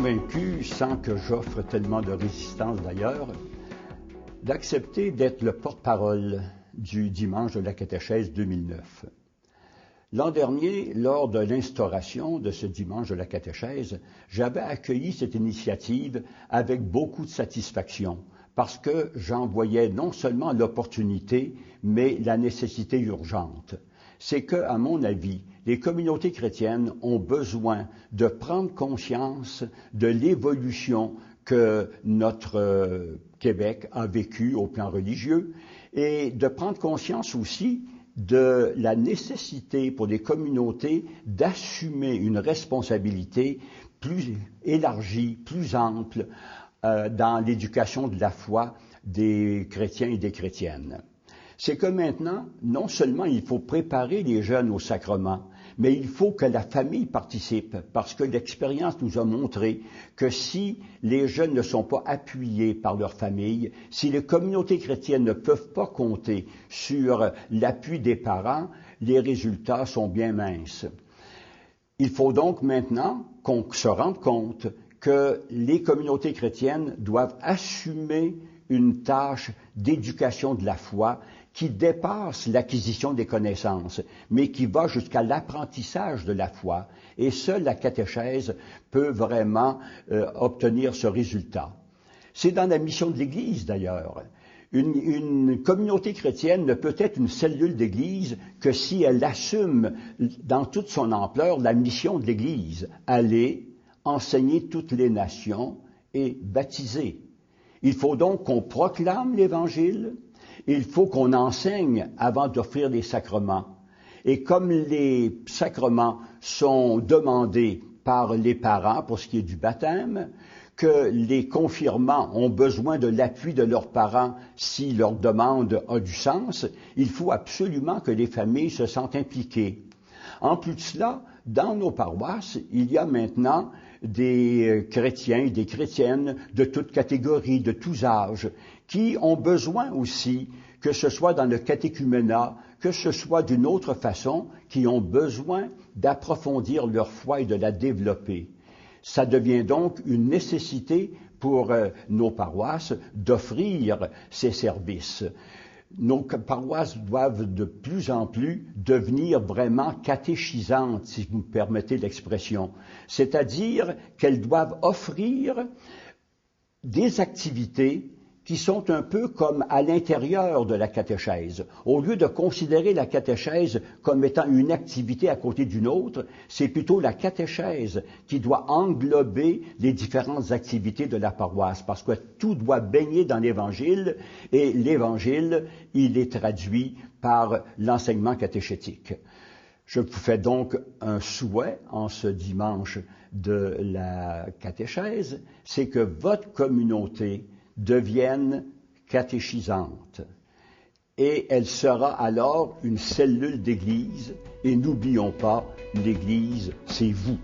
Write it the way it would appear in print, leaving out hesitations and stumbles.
convaincu, sans que j'offre tellement de résistance d'ailleurs, d'accepter d'être le porte-parole du dimanche de la catéchèse 2009. L'an dernier, lors de l'instauration de ce dimanche de la catéchèse, j'avais accueilli cette initiative avec beaucoup de satisfaction, parce que j'en voyais non seulement l'opportunité, mais la nécessité urgente. C'est que, à mon avis, les communautés chrétiennes ont besoin de prendre conscience de l'évolution que notre Québec a vécue au plan religieux et de prendre conscience aussi de la nécessité pour les communautés d'assumer une responsabilité plus élargie, plus ample dans l'éducation de la foi des chrétiens et des chrétiennes. C'est que maintenant, non seulement il faut préparer les jeunes au sacrement, mais il faut que la famille participe, parce que l'expérience nous a montré que si les jeunes ne sont pas appuyés par leur famille, si les communautés chrétiennes ne peuvent pas compter sur l'appui des parents, les résultats sont bien minces. Il faut donc maintenant qu'on se rende compte que les communautés chrétiennes doivent assumer une tâche d'éducation de la foi qui dépasse l'acquisition des connaissances, mais qui va jusqu'à l'apprentissage de la foi. Et seule la catéchèse peut vraiment obtenir ce résultat. C'est dans la mission de l'Église d'ailleurs. Une communauté chrétienne ne peut être une cellule d'Église que si elle assume dans toute son ampleur la mission de l'Église, aller enseigner toutes les nations et baptiser. Il faut donc qu'on proclame l'Évangile, il faut qu'on enseigne avant d'offrir les sacrements. Et comme les sacrements sont demandés par les parents pour ce qui est du baptême, que les confirmants ont besoin de l'appui de leurs parents si leur demande a du sens, il faut absolument que les familles se sentent impliquées. En plus de cela, dans nos paroisses, il y a maintenant des chrétiens et des chrétiennes de toutes catégories, de tous âges, qui ont besoin aussi, que ce soit dans le catéchuménat, que ce soit d'une autre façon, qui ont besoin d'approfondir leur foi et de la développer. Ça devient donc une nécessité pour nos paroisses d'offrir ces services. Nos paroisses doivent de plus en plus devenir vraiment catéchisantes, si vous me permettez l'expression. C'est-à-dire qu'elles doivent offrir des activités qui sont un peu comme à l'intérieur de la catéchèse. Au lieu de considérer la catéchèse comme étant une activité à côté d'une autre, c'est plutôt la catéchèse qui doit englober les différentes activités de la paroisse, parce que tout doit baigner dans l'Évangile, et l'Évangile, il est traduit par l'enseignement catéchétique. Je vous fais donc un souhait en ce dimanche de la catéchèse, c'est que votre communauté devienne catéchisante. Et elle sera alors une cellule d'Église. Et n'oublions pas, l'Église, c'est vous.